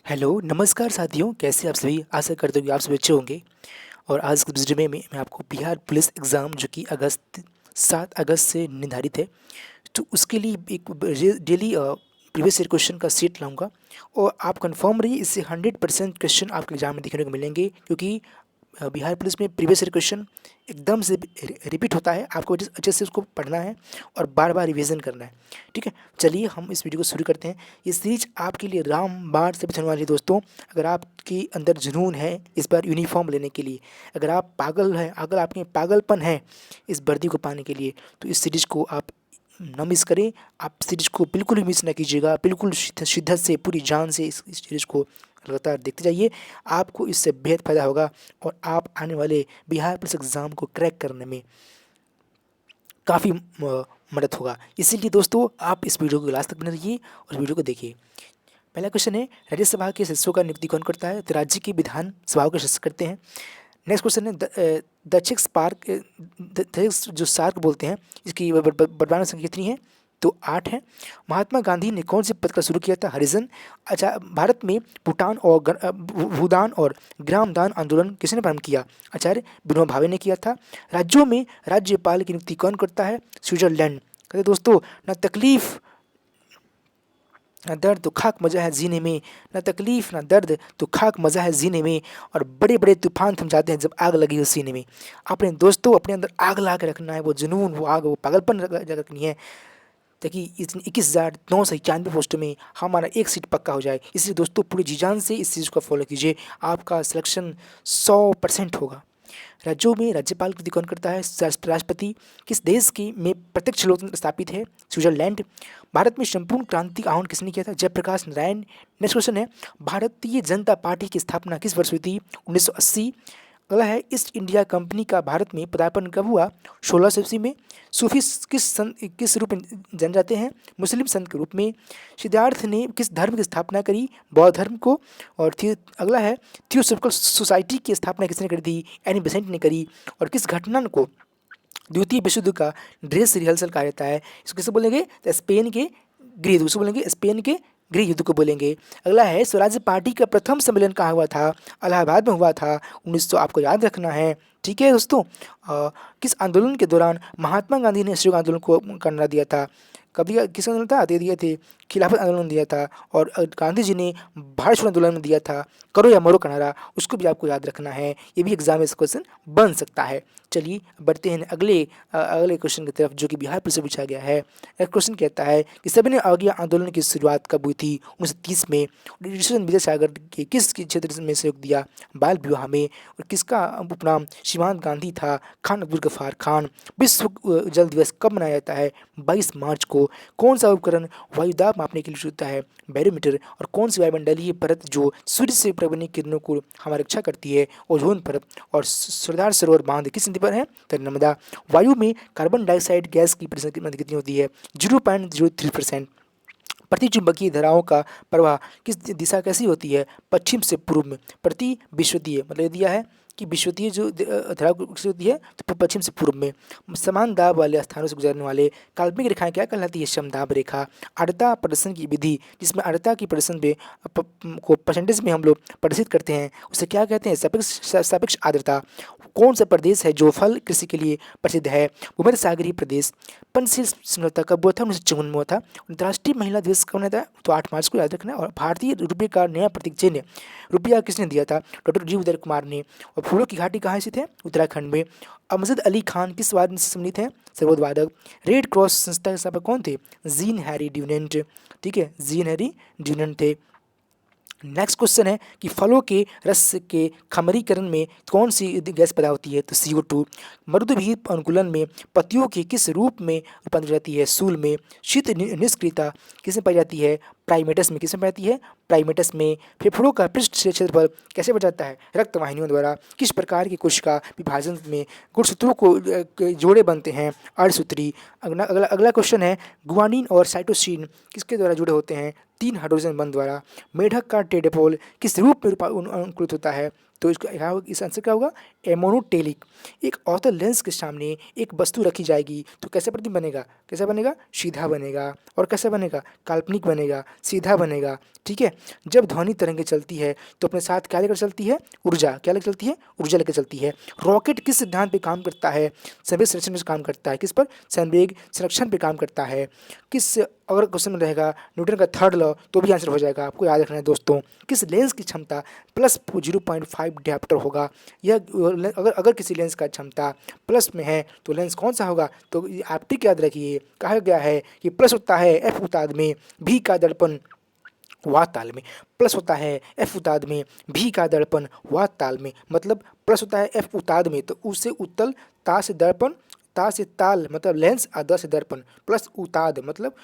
Hello, नमस्कार साथियों, कैसे आप सभी? आशा करता हूँ कि आप सभी अच्छे होंगे। और आज के वीडियो में मैं आपको बिहार पुलिस एग्ज़ाम जो कि 7 अगस्त से निर्धारित है, तो उसके लिए एक डेली प्रीवियस ईयर क्वेश्चन का सेट लाऊंगा। और आप कंफर्म रहिए, इससे 100% क्वेश्चन आपके एग्जाम में देखने को मिलेंगे, क्योंकि बिहार पुलिस में प्रीवियस ईयर क्वेश्चन एकदम से रिपीट होता है। आपको अच्छे से उसको पढ़ना है और बार बार रिवीजन करना है। ठीक है, चलिए हम इस वीडियो को शुरू करते हैं। ये सीरीज आपके लिए रामबाण साबित होने वाली है दोस्तों। अगर आपके अंदर जुनून है इस बार यूनिफॉर्म लेने के लिए, अगर आप पागल हैं, अगर आपके पागलपन है इस वर्दी को पाने के लिए, तो इस सीरीज को आप न मिस करें। आप सीरीज को बिल्कुल भी मिस ना कीजिएगा, बिल्कुल शिद्दत से, पूरी जान से इस सीरीज को लगातार देखते जाइए। आपको इससे बेहद फायदा होगा और आप आने वाले बिहार पुलिस एग्ज़ाम को क्रैक करने में काफ़ी मदद होगा। इसीलिए दोस्तों, आप इस वीडियो को लास्ट तक बने रहिए और वीडियो को देखिए। पहला क्वेश्चन है, राज्यसभा के सदस्यों का नियुक्ति कौन करता है? तो राज्य की विधान सभाओं के सदस्य करते हैं। नेक्स्ट क्वेश्चन है, दक्षिण पार्क जो सार्क बोलते हैं, इसकी वर्तमान संख्या कितनी है? तो 8 है। महात्मा गांधी ने कौन से पद का शुरू किया था? हरिजन। अच्छा, भारत में भूदान और ग्रामदान आंदोलन किसने प्रारंभ किया? आचार्य विनोबा भावे ने किया था। राज्यों में राज्यपाल की नियुक्ति कौन करता है? स्विट्जरलैंड। कहते दोस्तों, ना तकलीफ ना दर्द तो खाक मजा है जीने में, ना तकलीफ ना दर्द तो खाक मजा है जीने में, और बड़े बड़े तूफान थम जाते हैं जब आग लगी हो सीने में। अपने दोस्तों, अपने अंदर आग ला के रखना है, वो जुनून, वो आग, वो पागलपन रखनी है, ताकि इस 21,991 पोस्टों में हमारा एक सीट पक्का हो जाए। इसलिए दोस्तों, पूरी जी जान से इस चीज़ को फॉलो कीजिए, आपका सिलेक्शन 100% होगा। राज्यों में राज्यपाल की नियुक्ति कौन करता है? राष्ट्रपति। किस देश की में प्रत्यक्ष लोकतंत्र स्थापित है? स्विट्जरलैंड। भारत में संपूर्ण क्रांति का आह्वान किसने किया था? जयप्रकाश नारायण। नेक्स्ट क्वेश्चन है, भारतीय जनता पार्टी की स्थापना किस वर्ष हुई थी? 1980। अगला है, ईस्ट इंडिया कंपनी का भारत में पदार्पण कब हुआ? 1600 में। सूफी किस रूप में जाने जाते हैं? मुस्लिम संत के रूप में। सिद्धार्थ ने किस धर्म की स्थापना करी? बौद्ध धर्म को। और अगला है, थियोसॉफिकल सोसाइटी की स्थापना किसने करी थी? एनी बेसेंट ने करी। और किस घटना को द्वितीय विश्व युद्ध का ड्रेस रिहर्सल कहा जाता है? इसको किसे बोलेंगे? तो स्पेन के गृह युद्ध, उसको बोलेंगे स्पेन के गृह युद्ध को बोलेंगे। अगला है, स्वराज्य पार्टी का प्रथम सम्मेलन कहाँ हुआ था? इलाहाबाद में हुआ था, 1900, आपको याद रखना है। ठीक है दोस्तों, किस आंदोलन के दौरान महात्मा गांधी ने असहयोग आंदोलन को करना दिया था? कब दिया? किस आंदोलन था? दे दिए थे, खिलाफत आंदोलन दिया था। और गांधी जी ने भारत छोड़ो आंदोलन में दिया था, करो या मरो का नारा, उसको भी आपको याद रखना है। ये भी एग्जाम में क्वेश्चन बन सकता है। चलिए बढ़ते हैं अगले क्वेश्चन की तरफ, जो कि बिहार पुलिस से पूछा गया है। एक क्वेश्चन कहता है कि सविनय अवज्ञा आंदोलन की शुरुआत कब हुई थी? 1930 में। विद्यासागर के किस क्षेत्र में सहयोग दिया? बाल विवाह में। और किसका उपनाम सीमांत गांधी था? खान अब्दुल गफ्फार खान। विश्व जल दिवस कब मनाया जाता है? 22 मार्च को। कौन सा उपकरण वायुदाब मापने के लिए होता है? बैरोमीटर। और कौन सी वायुमंडलीय परत जो सूर्य से प्रबंधित किरणों को हमारी रक्षा करती है? ओजोन परत। और सरदार सरोवर बांध किस नदी पर है? तो नर्मदा। वायु में कार्बन डाइऑक्साइड गैस की प्रतिशत कितनी होती है? 0.03%। प्रतिचुंबकीय धाराओं का प्रवाह किस दिशा कैसी होती है? पश्चिम से पूर्व में। प्रति विश्वतीय मतलब ये दिया है कि विश्वतीय जो धारा कैसी होती है, तो पश्चिम से पूर्व में। समान दाब वाले स्थानों से गुजरने वाले काल्पनिक रेखाएं क्या कहलाती है? समदाब रेखा। आर्द्रता प्रदर्शन की विधि, जिसमें आर्द्रता की प्रदर्शन में को परसेंटेज में हम लोग प्रदर्शित करते हैं, उसे क्या कहते हैं? सापेक्ष आर्द्रता। कौन सा प्रदेश है जो फल कृषि के लिए प्रसिद्ध है? भूमध्य सागरीय प्रदेश। पंचशील समझौता कब हुआ था? 1954 में हुआ था। अंतर्राष्ट्रीय महिला दिवस कब मनाया था? तो 8 मार्च को याद रखना है। और भारतीय रुपये का नया प्रतीक चिन्ह रुपया किसने दिया था? डॉक्टर जी उदय कुमार ने। और फूलों की घाटी कहाँ स्थित है? उत्तराखंड में। अमजद अली खान किस वाद्य से सम्मिलित हैं? सर्वोद वादक। रेड क्रॉस संस्था के स्थापक कौन थे? Gene Harry Dunant. ठीक है, जीन हैरी ड्यूनेंट थे। नेक्स्ट क्वेश्चन है कि फलों के रस के खमरीकरण में कौन सी गैस पैदा होती है? तो CO2। मरुदभीप अनुकूलन में पत्तियों के किस रूप में रूपांतरित जाती है? सूल में। शीत निष्क्रियता किसमें पाई जाती है? प्राइमेटस में। किसमें पाई जाती है? प्राइमेटस में। फेफड़ों का पृष्ठ क्षेत्रफल कैसे बढ़ जाता है? रक्त वाहिनियों द्वारा। किस प्रकार की कोशिका विभाजन में गुणसूत्रों को जोड़े बनते हैं? अर्धसूत्री। अगला क्वेश्चन है, गुआनिन और साइटोसिन किसके द्वारा जुड़े होते हैं? 3 हाइड्रोजन बंध द्वारा। मेढक का टेडपोल किस रूप में अनुकूलित होता है? तो इसका क्या होगा, इस आंसर क्या होगा, एमोनोटेलिक। एक अवतल लेंस के सामने एक वस्तु रखी जाएगी तो कैसे प्रतिबिंब बनेगा, कैसा बनेगा, सीधा बनेगा। और कैसा बनेगा, काल्पनिक बनेगा, सीधा बनेगा। ठीक है। जब ध्वनि तरंगे चलती है तो अपने साथ क्या लेकर चलती है, ऊर्जा। क्या लेकर चलती है, ऊर्जा लेकर चलती है। रॉकेट किस सिद्धांत पे काम करता है, संवेग संरक्षण पे काम करता है। किस पर, संवेग संरक्षण पे काम करता है। किस, अगर क्वेश्चन में रहेगा न्यूटन का थर्ड लॉ तो भी आंसर हो जाएगा, आपको याद रखना है दोस्तों। किस लेंस की क्षमता प्लस 0.5 डायप्टर होगा। यह अगर किसी लेंस का क्षमता प्लस में है तो लेंस कौन सा होगा, तो आप टिक याद रखिए, कहा गया है कि प्लस होता है एफ उताद में भी का दर्पण वा ताल में। प्लस होता है एफ उताद में भी का दर्पण वा ताल में, मतलब प्लस होता है एफ उताद में तो उससे उत्तल, ता से दर्पण, ता से ताल मतलब लेंस, और द से दर्पण, प्लस उताद मतलब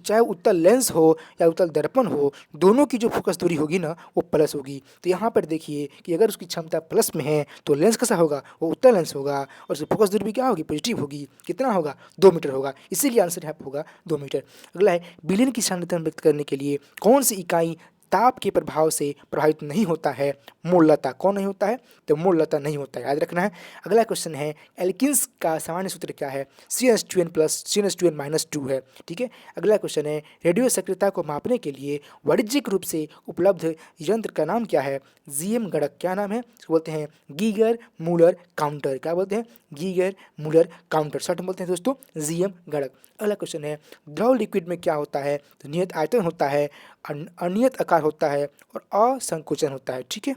चाहे उत्तल लेंस हो या उत्तल दर्पण हो, दोनों की जो फोकस दूरी होगी ना वो प्लस होगी। तो यहाँ पर देखिए कि अगर उसकी क्षमता प्लस में है तो लेंस कैसा होगा, वो उत्तल लेंस होगा, और उसकी फोकस दूरी भी क्या होगी, पॉजिटिव होगी। कितना होगा, 2 मीटर होगा, इसीलिए आंसर यहाँ पर होगा 2 मीटर। अगला है, बिलियन की सांद्रता व्यक्त करने के लिए कौन सी इकाई ताप के प्रभाव से प्रभावित नहीं होता है, मोलता। कौन नहीं होता है, तो मोलता नहीं होता है, याद रखना है। अगला क्वेश्चन है, एल्किन्स का सामान्य सूत्र क्या है, CH2n प्लस CH2n माइनस 2 है। ठीक है। अगला क्वेश्चन है, रेडियो सक्रियता को मापने के लिए वाणिज्यिक रूप से उपलब्ध यंत्र का नाम क्या है, GM गणक। क्या नाम है, इसको बोलते हैं गीगर मूलर काउंटर। क्या बोलते हैं, गीगर मूलर काउंटर, शॉर्ट में बोलते हैं दोस्तों GM गणक। अगला क्वेश्चन है, द्रव लिक्विड में क्या होता है, तो नियत आयतन होता है, अनियत आकार होता है और असंकोचन होता है। ठीक है।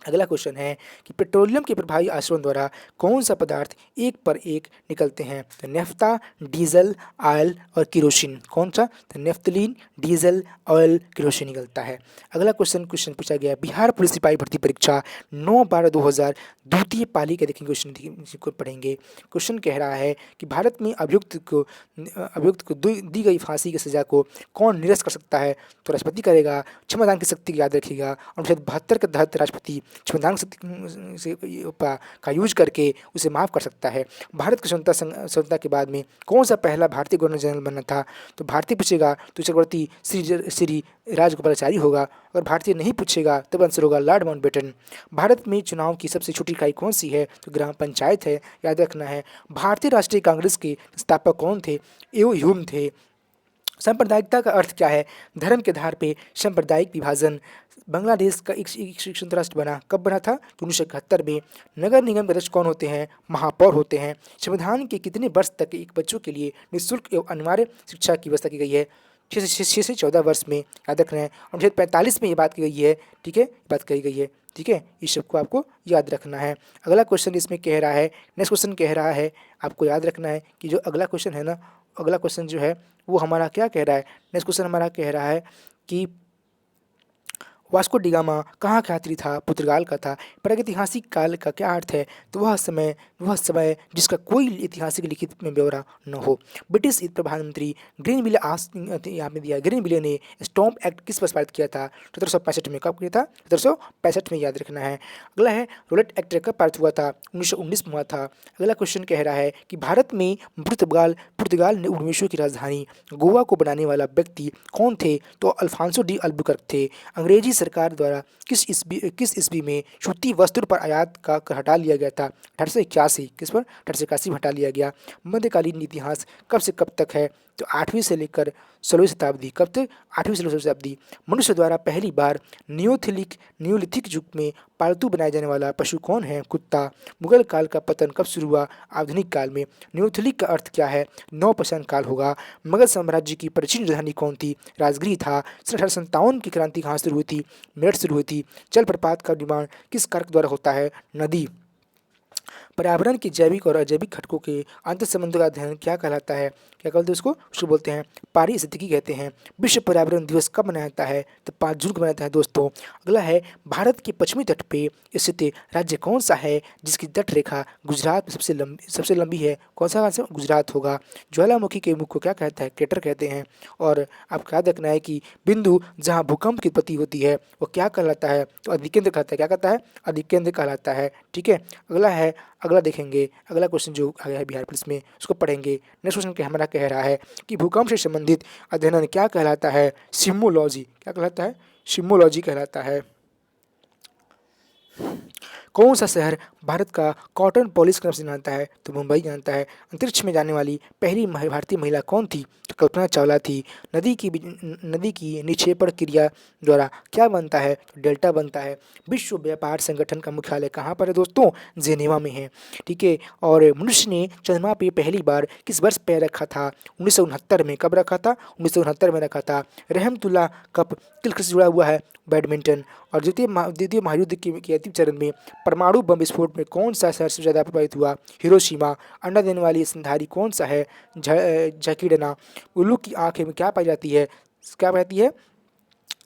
अगला क्वेश्चन है कि पेट्रोलियम के प्रभावी आचरण द्वारा कौन सा पदार्थ एक पर एक निकलते हैं, तो नेफ्ता, डीजल, ऑयल और केरोसिन। कौन सा, तो नेफ्थलीन, डीजल, ऑयल, केरोसिन निकलता है। अगला क्वेश्चन पूछा गया, बिहार पुलिस सिपाही भर्ती परीक्षा 9/12/2000 द्वितीय पाली के देखेंगे क्वेश्चन को पढ़ेंगे। क्वेश्चन कह रहा है कि भारत में अभियुक्त को दी गई फांसी की सजा को कौन निरस्त कर सकता है, तो राष्ट्रपति करेगा। क्षमादान की शक्ति याद रखिएगा, अनुच्छेद 72 के तहत राष्ट्रपति क्षमादान शक्ति का यूज करके उसे माफ़ कर सकता है। भारत की स्वतंत्रता के बाद में कौन सा पहला भारतीय गवर्नर जनरल बनना था, तो भारतीय पूछेगा तो चक्रवर्ती श्री राजगोपालाचारी होगा। अगर भारतीय नहीं पूछेगा तब आंसर होगा लॉर्ड माउंटबेटन। भारत में चुनाव की सबसे छोटी इकाई कौन सी है, तो ग्राम पंचायत है, याद रखना है। भारतीय राष्ट्रीय कांग्रेस के संस्थापक कौन थे, एओ ह्यूम थे। सांप्रदायिकता का अर्थ क्या है, धर्म के आधार पे सांप्रदायिक विभाजन। बांग्लादेश का एक स्वतंत्र राष्ट्र बना, कब बना था, 1971 में। नगर निगम के अध्यक्ष कौन होते हैं, महापौर होते हैं। संविधान के कितने वर्ष तक एक बच्चों के लिए निःशुल्क एवं अनिवार्य शिक्षा की व्यवस्था की गई है, 6 से 14 वर्ष में, याद रखना है। अनुच्छेद 45 में ये बात की गई है। ठीक है, बात कही गई है। ठीक है, इस सबको आपको याद रखना है। अगला क्वेश्चन इसमें कह रहा है, नेक्स्ट क्वेश्चन कह रहा है, आपको याद रखना है कि जो अगला क्वेश्चन है ना, अगला क्वेश्चन जो है वो हमारा क्या कह रहा है, नेक्स्ट क्वेश्चन हमारा कह रहा है कि वास्को डी गामा कहाँ का यात्री था, पुर्तगाल का था। प्रागैतिहासिक काल का क्या अर्थ है, तो वह समय जिसका कोई ऐतिहासिक लिखित में ब्यौरा न हो। ब्रिटिश प्रधानमंत्री ग्रीनविले यहाँ पे दिया, ग्रीनविले ने स्टॉम्प एक्ट किस वर्ष पारित किया था, 1765 में। कब किया था, 1765 में, याद रखना है। अगला है, रोलेट एक्ट कब पारित हुआ था, 1919 में हुआ था। अगला क्वेश्चन कह रहा है कि भारत में पुर्तगाल ने उपनिवेशों की राजधानी गोवा को बनाने वाला व्यक्ति कौन थे, तो अल्फांसो डी अल्बुकर्क थे। अंग्रेजी सरकार द्वारा किस ईस्वी में सूती वस्त्र पर आयात का कर हटा लिया गया था, 1881। किस पर, 1881 में हटा लिया गया। मध्यकालीन इतिहास कब से कब तक है, तो 8वीं से लेकर 16वीं शताब्दी। कब तक, 8वीं से 16वीं शताब्दी। मनुष्य द्वारा पहली बार नियोलिथिक युग में पालतू बनाया जाने वाला पशु कौन है, कुत्ता। मुगल काल का पतन कब शुरू हुआ, आधुनिक काल में। नियोलिथिक का अर्थ क्या है, नवपाषाण काल होगा। मगध साम्राज्य की प्राचीन राजधानी कौन थी, राजगृह था। 1857 की क्रांति कहाँ शुरू हुई थी, मेरठ शुरू हुई थी। जलप्रपात का निर्माण किस कारक द्वारा होता है, नदी। पर्यावरण के जैविक और अजैविक घटकों के अंतर संबंधों का अध्ययन क्या कहलाता है, क्या कहते हैं उसको बोलते हैं पारिस्थितिकी कहते हैं। विश्व पर्यावरण दिवस कब मनाया जाता है, तो 5 जून को मनाया जाता है दोस्तों। अगला है, भारत के पश्चिमी तट पे स्थित राज्य कौन सा है जिसकी तट रेखा गुजरात में सबसे लंबी है, कौन सा राज्य, गुजरात होगा। ज्वालामुखी के मुख को क्या कहता है, क्रेटर कहते हैं। और आपको याद रखना है कि बिंदु जहाँ भूकंप की उत्पत्ति होती है वो क्या कहलाता है, तो अधिकेंद्र कहता है। क्या कहता है, अधिकेंद्र कहलाता है। ठीक है। अगला है, अगला देखेंगे, अगला क्वेश्चन जो आ गया है बिहार पुलिस में उसको पढ़ेंगे। नेक्स्ट क्वेश्चन हमारा कह रहा है कि भूकंप से संबंधित अध्ययन क्या कहलाता है, सिस्मोलॉजी। क्या कहलाता है, सिस्मोलॉजी कहलाता है। कौन सा शहर भारत का कॉटन पॉलिश के नाम से जानता है? तो मुंबई जानता है। अंतरिक्ष में जाने वाली पहली भारतीय महिला कौन थी? तो कल्पना चावला थी। नदी की निक्षेपण क्रिया द्वारा क्या बनता है? तो डेल्टा बनता है। विश्व व्यापार संगठन का मुख्यालय कहाँ पर है दोस्तों? जेनेवा में है। ठीक है। और मनुष्य ने चंद्रमा पे पहली बार किस वर्ष पैर रखा था? 1969 में। कब रखा था? 1969 में रखा था। रहमतुल्लाह कप किस खेल से जुड़ा हुआ है? बैडमिंटन। और द्वितीय महायुद्ध के अंतिम चरण में परमाणु बम विस्फोट में कौन सा शहर सबसे ज़्यादा प्रभावित हुआ? हिरोशिमा। अंडा देने वाली स्तनधारी कौन सा है? झकीडना। उल्लू की आँख में क्या पाई जाती है? क्या पाई जाती है?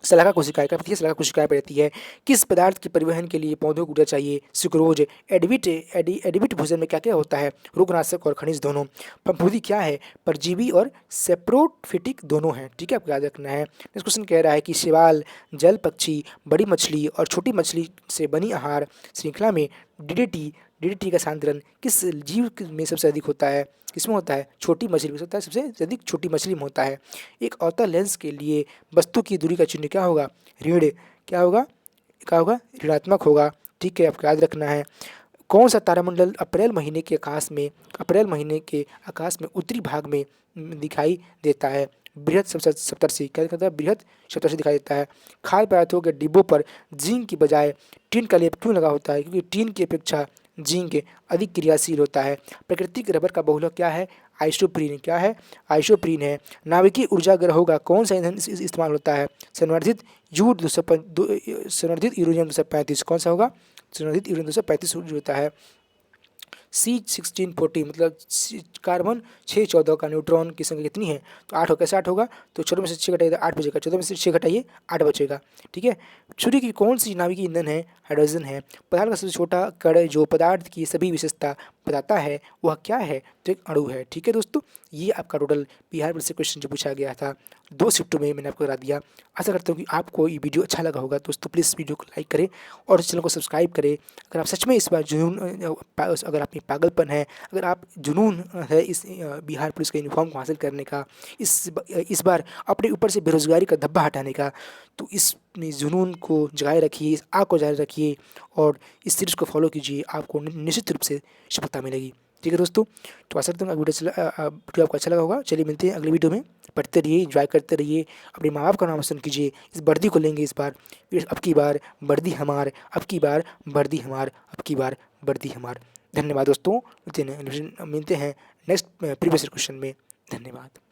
सलाखा कोशिकाएं। क्या होती है? सलाखा कोशिकाएं पाई जाती है। किस पदार्थ के परिवहन के लिए पौधों को ऊर्जा चाहिए? सुक्रोज। एडिबिट भोजन में क्या क्या होता है? रोगनाशक और खनिज दोनों। फफूंदी क्या है? परजीवी और सेप्रोफिटिक दोनों हैं। ठीक है, आपको याद रखना है। नेक्स्ट क्वेश्चन कह रहा है कि शैवाल, जल पक्षी, बड़ी मछली और छोटी मछली से बनी आहार श्रृंखला में डीडीटी का सांद्रण किस जीव में सबसे अधिक होता है? किसमें होता है? छोटी मछली में होता है, सबसे अधिक छोटी मछली में होता है। एक अवतल लेंस के लिए वस्तु की दूरी का चिन्ह क्या होगा? ऋण। क्या होगा? क्या होगा? ऋणात्मक होगा। ठीक है, आपको याद रखना है। कौन सा तारामंडल अप्रैल महीने के आकाश में उत्तरी भाग में दिखाई देता है? बृहद सप्तर्षि। क्या कहता है? बृहद सप्तर्षि दिखाई देता है। खाद्य पदार्थों के डिब्बों पर जिंक की बजाय टिन का लेप क्यों लगा होता है? क्योंकि टिन की अपेक्षा जिंक अधिक क्रियाशील होता है। प्राकृतिक रबर का बहुलक क्या है? आइसोप्रीन। क्या है? आइसोप्रीन है। नाभिकीय ऊर्जा ग्रहों का कौन सा ईंधन इस्तेमाल होता है? संवर्धित संवर्धित यूरेनियम 235। कौन सा होगा? संवर्धित यूरेनियम 235 होता है। C1640 मतलब कार्बन 614 का न्यूट्रॉन की संख्या कितनी है? तो 8 हो। कैसे 8 होगा? तो 14 में से 6 घटाइए तो 8 बचेगा। 14 में से 6 घटाइए 8 बचेगा। ठीक है। सूर्य की कौन सी नाभिकीय ईंधन है? हाइड्रोजन है। पदार्थ का सबसे छोटा कण जो पदार्थ की सभी विशेषता बताता है वह क्या है? तो एक अणु है। ठीक है दोस्तों, ये आपका टोटल बिहार बोर्ड से क्वेश्चन जो पूछा गया था 2 शिफ्टों में मैंने आपको करा दिया। आशा करता हूँ कि आपको ये वीडियो अच्छा लगा होगा। दोस्तों प्लीज़ वीडियो को लाइक करें और चैनल को सब्सक्राइब करें। अगर आप सच में इस बार अगर आप में पागलपन है, अगर आप जुनून है इस बिहार पुलिस के यूनिफॉर्म को हासिल करने का, इस बार अपने ऊपर से बेरोजगारी का धब्बा हटाने का, तो इस जुनून को जगाए रखिए, इस आग को जारी रखिए और इस सीरीज को फॉलो कीजिए। आपको निश्चित रूप से सफलता मिलेगी। ठीक है दोस्तों, तो आशा करता हूँ वीडियो आपको अच्छा लगा होगा। चलिए मिलते हैं अगले वीडियो में। पढ़ते रहिए, एंजॉय करते रहिए, अपने माँ बाप का नाम रोशन कीजिए। इस वर्दी को लेंगे इस बार, फिर अब की बार वर्दी हमार, अब की बार वर्दी हमार, अब की बार वर्दी हमार। धन्यवाद दोस्तों। मिलते हैं नेक्स्ट प्रीवियस क्वेश्चन में। धन्यवाद।